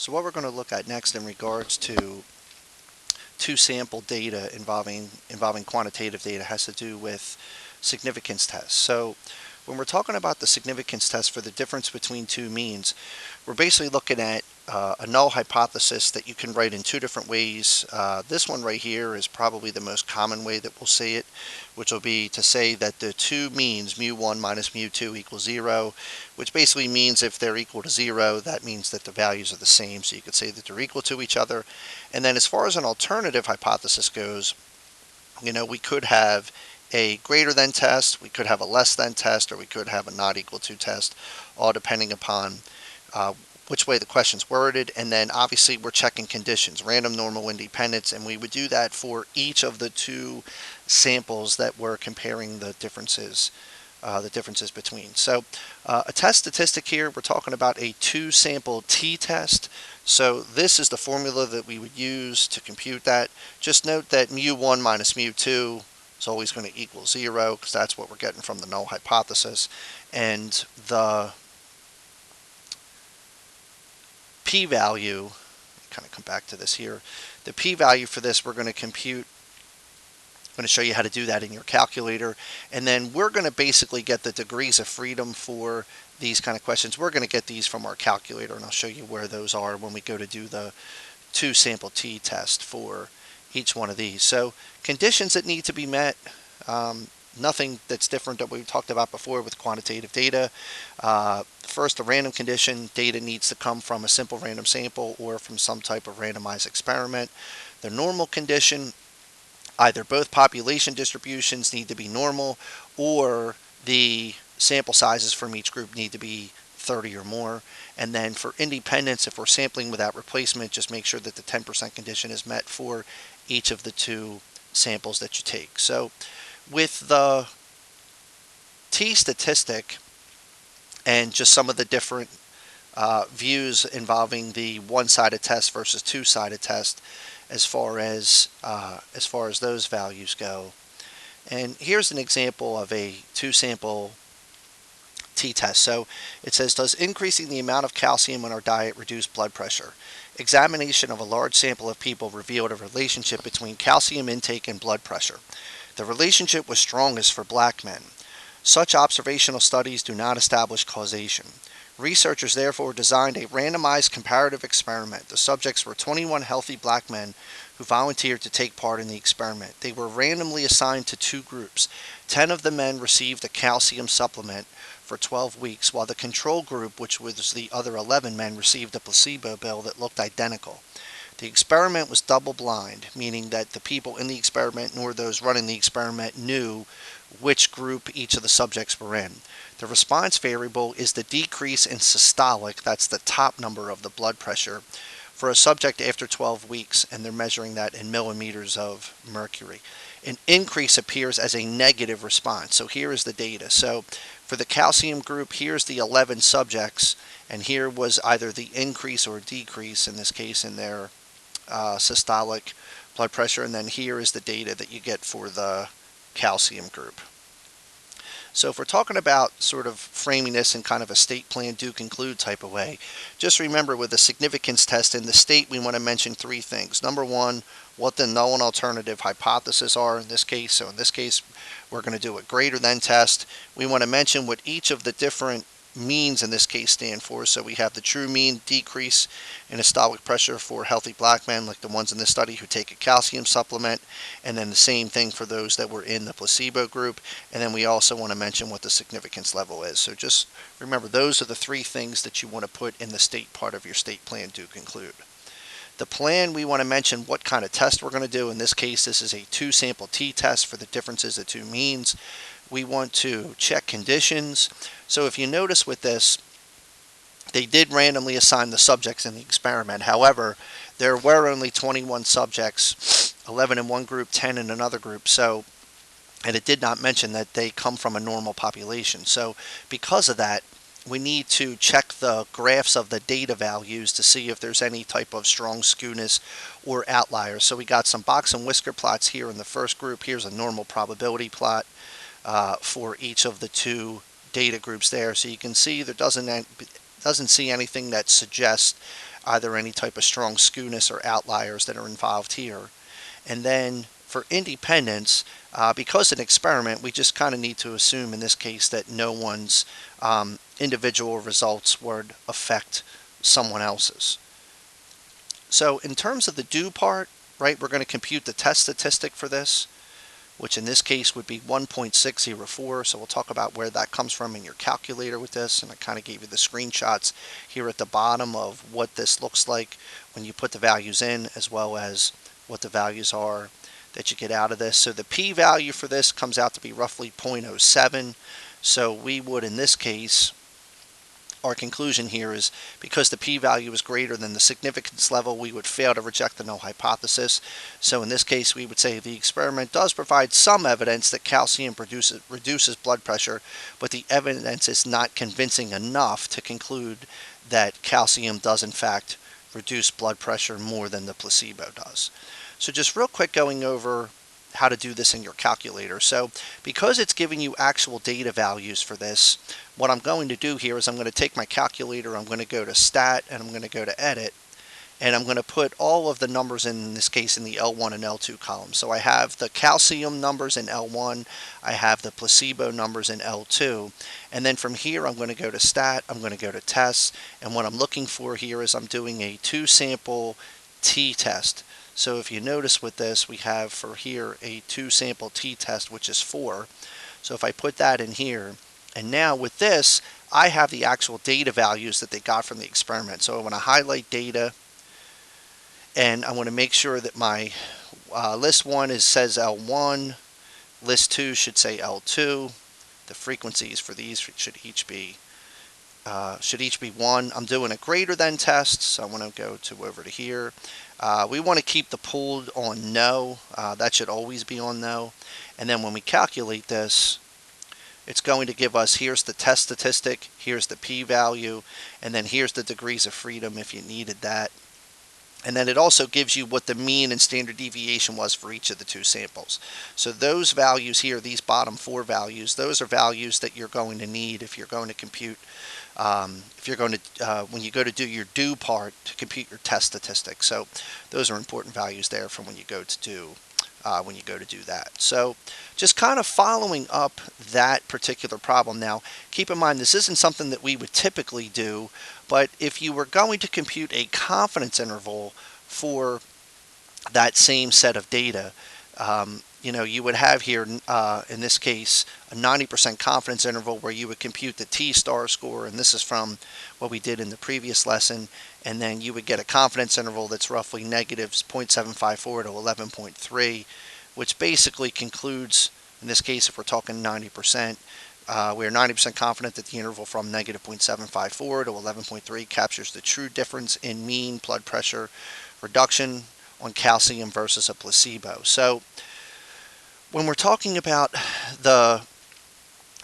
So what we're going to look at next in regards to two sample data involving quantitative data has to do with significance tests. So when we're talking about the significance test for the difference between two means, we're basically looking at a null hypothesis that you can write in two different ways. This one right here is probably the most common way that we'll say it, which will be to say that the two means, mu1 minus mu2 equals 0, which basically means if they're equal to 0, that means that the values are the same, so you could say that they're equal to each other. And then as far as an alternative hypothesis goes, we could have a greater than test, we could have a less than test, or we could have a not equal to test, all depending upon which way the question's worded. And then obviously we're checking conditions, random, normal, independence, and we would do that for each of the two samples that we're comparing the differences between. So a test statistic here, we're talking about a two-sample t-test. So this is the formula that we would use to compute that. Just note that mu1 minus mu2 is always going to equal 0 because that's what we're getting from the null hypothesis. And the p-value, kind of come back to this here, the p-value for this we're going to compute. I'm going to show you how to do that in your calculator, and then we're going to basically get the degrees of freedom for these kind of questions. We're going to get these from our calculator, and I'll show you where those are when we go to do the two sample t-test for each one of these. So conditions that need to be met, nothing that's different that we've talked about before with quantitative data. First, a random condition, data needs to come from a simple random sample or from some type of randomized experiment. The normal condition, either both population distributions need to be normal or the sample sizes from each group need to be 30 or more. And then for independence, if we're sampling without replacement, just make sure that the 10% condition is met for each of the two samples that you take. So with the t-statistic and just some of the different views involving the one-sided test versus two-sided test, as far as those values go. And here's an example of a two-sample t-test. So it says, does increasing the amount of calcium in our diet reduce blood pressure? Examination of a large sample of people revealed a relationship between calcium intake and blood pressure. The relationship was strongest for black men. Such observational studies do not establish causation. Researchers therefore designed a randomized comparative experiment. The subjects were 21 healthy black men who volunteered to take part in the experiment. They were randomly assigned to two groups. 10 of the men received a calcium supplement for 12 weeks, while the control group, which was the other 11 men, received a placebo pill that looked identical. The experiment was double-blind, meaning that the people in the experiment nor those running the experiment knew which group each of the subjects were in. The response variable is the decrease in systolic, that's the top number of the blood pressure, for a subject after 12 weeks, and they're measuring that in millimeters of mercury. An increase appears as a negative response. So here is the data. So for the calcium group, here's the 11 subjects, and here was either the increase or decrease, in this case, in their systolic blood pressure, and then here is the data that you get for the calcium group. So if we're talking about sort of framing this in kind of a state plan do conclude type of way, just remember with the significance test in the state, we want to mention three things. Number one, what the null and alternative hypothesis are in this case. So in this case, we're going to do a greater than test. We want to mention what each of the different means in this case stand for. So we have the true mean decrease in systolic pressure for healthy black men, like the ones in this study who take a calcium supplement, and then the same thing for those that were in the placebo group. And then we also want to mention what the significance level is. So just remember, those are the three things that you want to put in the state part of your state plan to conclude. The plan, we want to mention what kind of test we're going to do. In this case, this is a two-sample t-test for the differences of two means. We want to check conditions. So if you notice with this, they did randomly assign the subjects in the experiment. However, there were only 21 subjects, 11 in one group, 10 in another group. So, and it did not mention that they come from a normal population. So because of that, we need to check the graphs of the data values to see if there's any type of strong skewness or outliers. So we got some box and whisker plots here in the first group. Here's a normal probability plot for each of the two data groups there. So you can see there doesn't see anything that suggests either any type of strong skewness or outliers that are involved here. And then for independence, because an experiment, we just kind of need to assume in this case that no one's individual results would affect someone else's. So in terms of the do part, right, we're going to compute the test statistic for this, which in this case would be 1.604. So we'll talk about where that comes from in your calculator with this. And I kind of gave you the screenshots here at the bottom of what this looks like when you put the values in, as well as what the values are that you get out of this. So the p-value for this comes out to be roughly 0.07. So we would, in this case, our conclusion here is because the p-value is greater than the significance level, we would fail to reject the null hypothesis. So in this case, we would say the experiment does provide some evidence that calcium reduces blood pressure, but the evidence is not convincing enough to conclude that calcium does in fact reduce blood pressure more than the placebo does. So just real quick going over how to do this in your calculator. So because it's giving you actual data values for this, what I'm going to do here is I'm going to take my calculator, I'm going to go to Stat, and I'm going to go to Edit, and I'm going to put all of the numbers in this case in the L1 and L2 column. So I have the calcium numbers in L1, I have the placebo numbers in L2, and then from here I'm going to go to Stat, I'm going to go to Tests, and what I'm looking for here is I'm doing a 2-sample t-test. So if you notice with this, we have for here a 2-sample t-test, which is 4. So if I put that in here, and now with this, I have the actual data values that they got from the experiment. So I want to highlight data, and I want to make sure that my list 1 says L1, list 2 should say L2. The frequencies for these should each be 1. I'm doing a greater than test, so I want to go over to here. We want to keep the pooled on no. That should always be on no. And then when we calculate this, it's going to give us, here's the test statistic, here's the p-value, and then here's the degrees of freedom if you needed that. And then it also gives you what the mean and standard deviation was for each of the 2 samples. So those values here, these bottom 4 values, those are values that you're going to need if you're going to compute, when you go to do your do part to compute your test statistics. So those are important values there from when you go to do that. So just kind of following up that particular problem. Now, keep in mind, this isn't something that we would typically do, but if you were going to compute a confidence interval for that same set of data, you would have here, in this case, a 90% confidence interval where you would compute the t-star score, and this is from what we did in the previous lesson, and then you would get a confidence interval that's roughly negative 0.754 to 11.3, which basically concludes, in this case, if we're talking 90%, we are 90% confident that the interval from negative 0.754 to 11.3 captures the true difference in mean blood pressure reduction on calcium versus a placebo. So when we're talking about the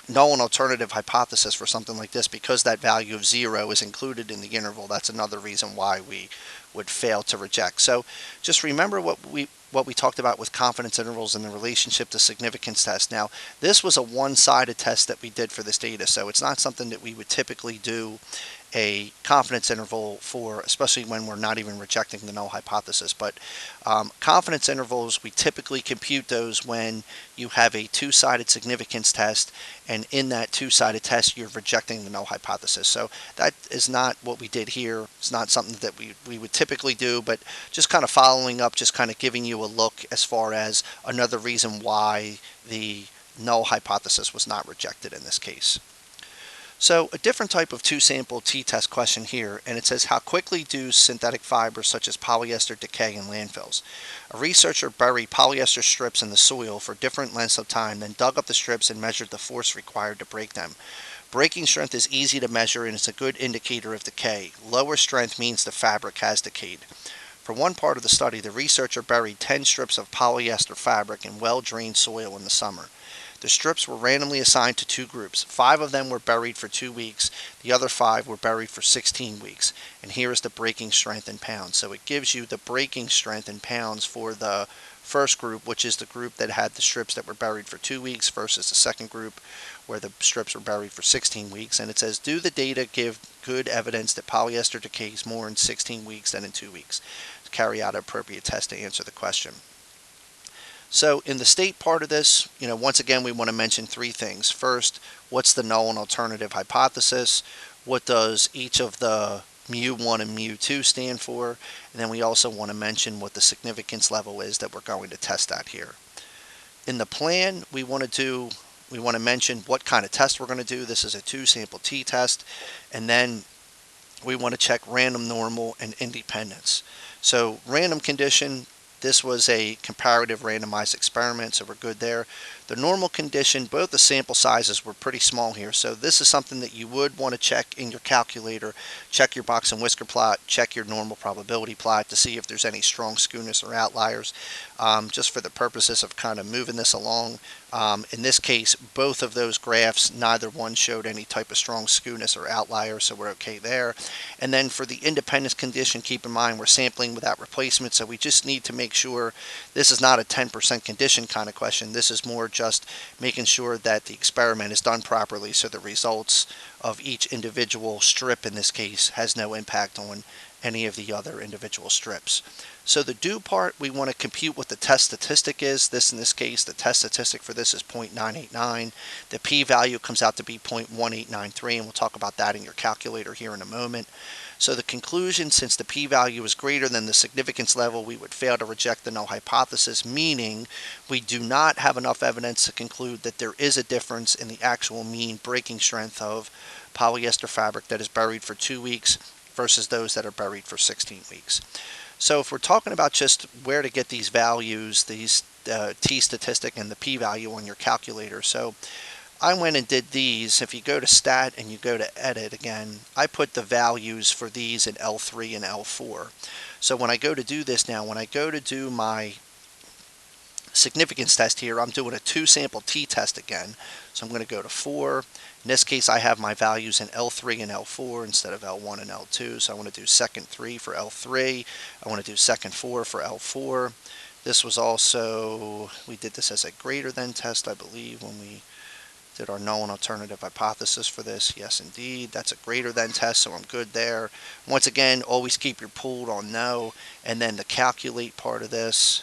null and alternative hypothesis for something like this, because that value of 0 is included in the interval, that's another reason why we would fail to reject. So just remember what we talked about with confidence intervals and the relationship to significance test. Now, this was a one-sided test that we did for this data, so it's not something that we would typically do a confidence interval for, especially when we're not even rejecting the null hypothesis. But confidence intervals, we typically compute those when you have a 2-sided significance test, and in that 2-sided test you're rejecting the null hypothesis. So that is not what we did here. It's not something that we would typically do, but just kind of following up, just kind of giving you a look as far as another reason why the null hypothesis was not rejected in this case. So a different type of 2-sample t-test question here, and it says, how quickly do synthetic fibers such as polyester decay in landfills? A researcher buried polyester strips in the soil for different lengths of time, then dug up the strips and measured the force required to break them. Breaking strength is easy to measure and is a good indicator of decay. Lower strength means the fabric has decayed. For one part of the study, the researcher buried 10 strips of polyester fabric in well-drained soil in the summer. The strips were randomly assigned to 2 groups. 5 of them were buried for 2 weeks. The other 5 were buried for 16 weeks. And here is the breaking strength in pounds. So it gives you the breaking strength in pounds for the first group, which is the group that had the strips that were buried for 2 weeks, versus the second group, where the strips were buried for 16 weeks. And it says, do the data give good evidence that polyester decays more in 16 weeks than in 2 weeks? To carry out an appropriate test to answer the question. So in the state part of this, once again, we want to mention three things. First, what's the null and alternative hypothesis? What does each of the mu1 and mu2 stand for? And then we also want to mention what the significance level is that we're going to test at here. In the plan, we want to mention what kind of test we're going to do. This is a 2-sample t-test. And then we want to check random, normal, and independence. So random condition, this was a comparative randomized experiment, so we're good there. The normal condition, both the sample sizes were pretty small here, so this is something that you would want to check in your calculator. Check your box and whisker plot, check your normal probability plot to see if there's any strong skewness or outliers, just for the purposes of kind of moving this along. In this case, both of those graphs, neither one showed any type of strong skewness or outlier, so we're okay there. And then for the independence condition, keep in mind we're sampling without replacement, so we just need to make sure this is not a 10% condition kind of question. This is more just making sure that the experiment is done properly, so the results of each individual strip in this case has no impact on any of the other individual strips. So the do part, we want to compute what the test statistic is. In this case, the test statistic for this is 0.989. The p-value comes out to be 0.1893, and we'll talk about that in your calculator here in a moment. So the conclusion, since the p-value is greater than the significance level, we would fail to reject the null hypothesis, meaning we do not have enough evidence to conclude that there is a difference in the actual mean breaking strength of polyester fabric that is buried for 2 weeks versus those that are buried for 16 weeks. So if we're talking about just where to get these values, these t-statistic and the p-value on your calculator, so I went and did these. If you go to stat and you go to edit again, I put the values for these in L3 and L4. So when I go to do this now, when I go to do my significance test here, I'm doing a 2-sample t-test again. So I'm going to go to 4. In this case, I have my values in L3 and L4 instead of L1 and L2. So I want to do second 3 for L3. I want to do second 4 for L4. This was also, we did this as a greater than test, I believe, when we did our null and alternative hypothesis for this. Yes, indeed. That's a greater than test, so I'm good there. Once again, always keep your pooled on no. And then the calculate part of this,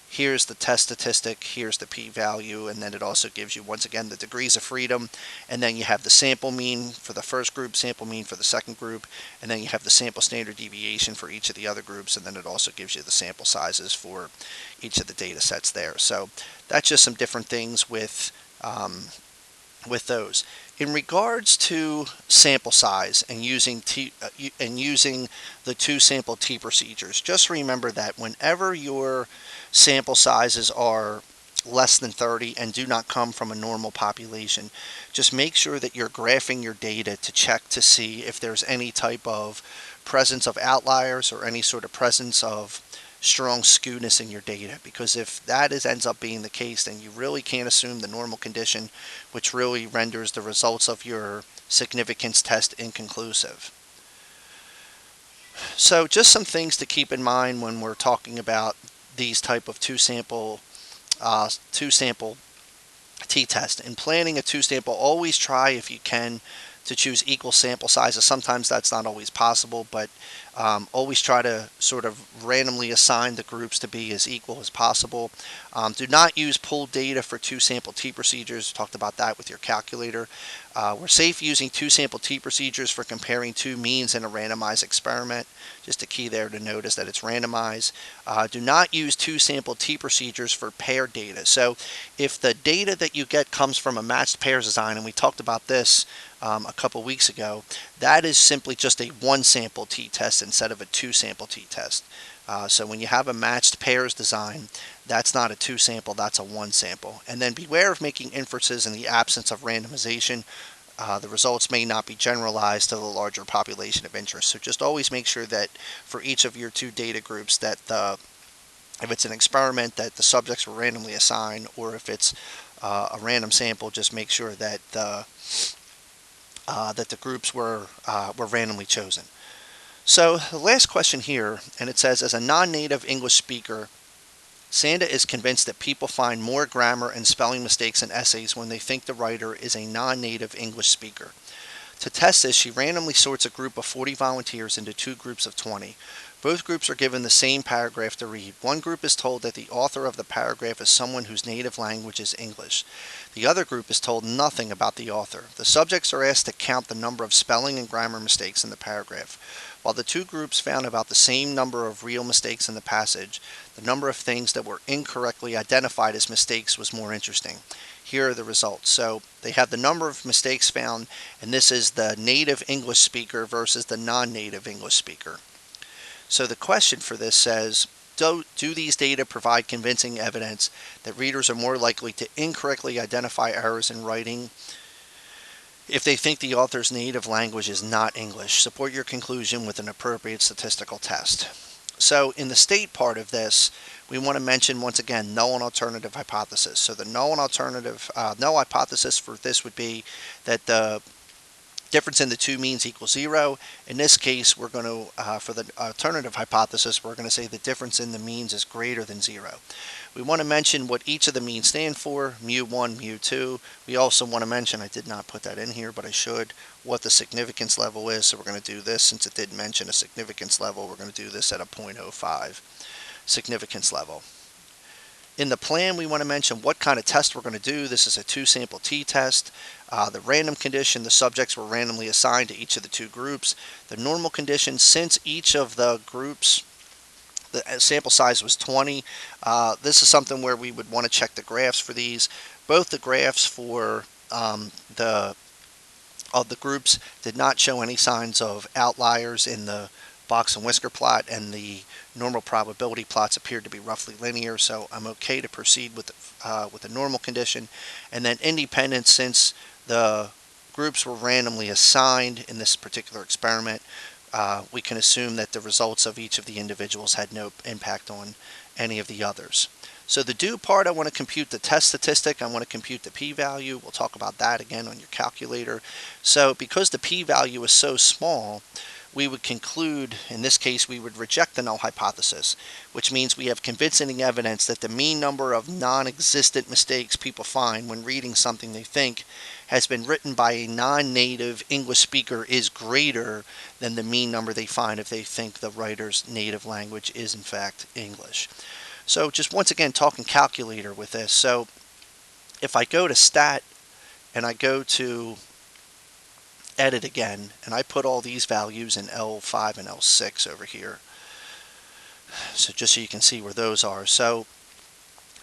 here's the test statistic, here's the p-value, and then it also gives you, once again, the degrees of freedom. And then you have the sample mean for the first group, sample mean for the second group, and then you have the sample standard deviation for each of the other groups, and then it also gives you the sample sizes for each of the data sets there. So that's just some different things with those. In regards to sample size and using the 2-sample t procedures, just remember that whenever your sample sizes are less than 30 and do not come from a normal population, just make sure that you're graphing your data to check to see if there's any type of presence of outliers or any sort of presence of strong skewness in your data, because if that ends up being the case, then you really can't assume the normal condition, which really renders the results of your significance test inconclusive. So just some things to keep in mind when we're talking about these type of 2-sample t-test. In planning a 2-sample, always try, if you can, to choose equal sample sizes. Sometimes that's not always possible, but always try to sort of randomly assign the groups to be as equal as possible. Do not use pooled data for 2-sample t procedures. Talked about that with your calculator. We're safe using 2-sample t procedures for comparing 2 means in a randomized experiment. Just a key there to note is that it's randomized. Do not use 2-sample t procedures for paired data. So if the data that you get comes from a matched pairs design, and we talked about this a couple weeks ago, that is simply just a 1-sample t-test instead of a 2-sample t-test. So when you have a matched pairs design, that's not a 2-sample, that's a 1-sample. And then beware of making inferences in the absence of randomization. The results may not be generalized to the larger population of interest. So just always make sure that for each of your 2 data groups that if it's an experiment, that the subjects were randomly assigned, or if it's a random sample, just make sure that the groups were randomly chosen. So the last question here, and it says, as a non-native English speaker, Sanda is convinced that people find more grammar and spelling mistakes in essays when they think the writer is a non-native English speaker. To test this, she randomly sorts a group of 40 volunteers into two groups of 20. Both groups are given the same paragraph to read. One group is told that the author of the paragraph is someone whose native language is English. The other group is told nothing about the author. The subjects are asked to count the number of spelling and grammar mistakes in the paragraph. While the two groups found about the same number of real mistakes in the passage, the number of things that were incorrectly identified as mistakes was more interesting. Here are the results. So they have the number of mistakes found, and this is the native English speaker versus the non-native English speaker. So the question for this says, do these data provide convincing evidence that readers are more likely to incorrectly identify errors in writing if they think the author's native language is not English? Support your conclusion with an appropriate statistical test. So in the state part of this, we want to mention once again null and alternative hypothesis. So the null hypothesis for this would be that the difference in the two means equals 0. In this case, we're going to, for the alternative hypothesis, we're going to say the difference in the means is greater than 0. We want to mention what each of the means stand for, mu1, mu2. We also want to mention, I did not put that in here, but I should, what the significance level is. So we're going to do this, since it did mention a significance level, we're going to do this at a 0.05 significance level. In the plan, we want to mention what kind of test we're going to do. This is a two-sample t-test. The random condition, the subjects were randomly assigned to each of the two groups. The normal condition, since each of the groups, the sample size was 20, this is something where we would want to check the graphs for these. Both the graphs for the groups did not show any signs of outliers in the box and whisker plot, and the normal probability plots appeared to be roughly linear, so I'm okay to proceed with the normal condition. And then independence, since the groups were randomly assigned in this particular experiment, we can assume that the results of each of the individuals had no impact on any of the others. So the do part, I want to compute the test statistic. I want to compute the p-value. We'll talk about that again on your calculator. So because the p-value is so small, we would conclude, in this case, we would reject the null hypothesis, which means we have convincing evidence that the mean number of non-existent mistakes people find when reading something they think has been written by a non-native English speaker is greater than the mean number they find if they think the writer's native language is in fact English. So just once again talking calculator with this. So if I go to stat and I go to edit again, and I put all these values in L5 and L6 over here, so just so you can see where those are. So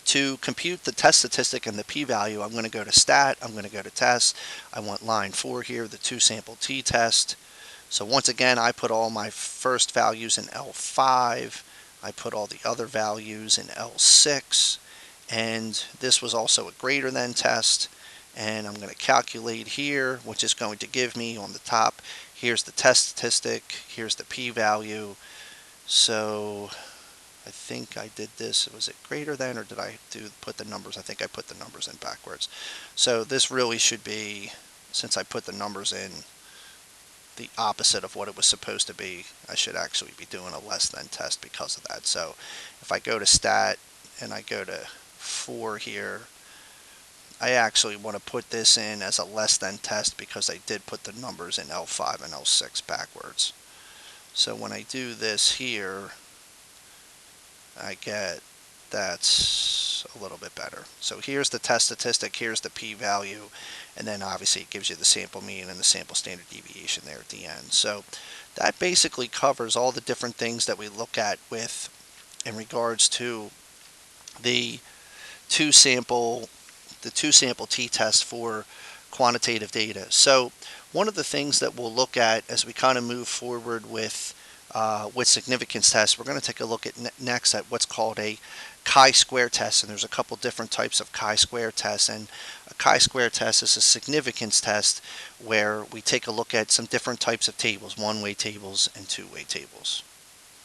to compute the test statistic and the p-value, I'm going to go to stat, I'm going to go to test, I want line 4 here, the two-sample t-test. So once again, I put all my first values in L5, I put all the other values in L6, and this was also a greater than test. And I'm going to calculate here, which is going to give me on the top, here's the test statistic, here's the p-value. So I think I did this, was it greater than, or did I put the numbers? I think I put the numbers in backwards. So this really should be, since I put the numbers in the opposite of what it was supposed to be, I should actually be doing a less than test because of that. So if I go to stat and I go to 4 here, I actually want to put this in as a less than test because I did put the numbers in L5 and L6 backwards. So when I do this here, I get that's a little bit better. So here's the test statistic, here's the p-value, and then obviously it gives you the sample mean and the sample standard deviation there at the end. So that basically covers all the different things that we look at with in regards to the two-sample t-test for quantitative data. So one of the things that we'll look at as we kind of move forward with significance tests, we're going to take a look at next at what's called a chi-square test, and there's a couple different types of chi-square tests. And a chi-square test is a significance test where we take a look at some different types of tables, one-way tables and two-way tables.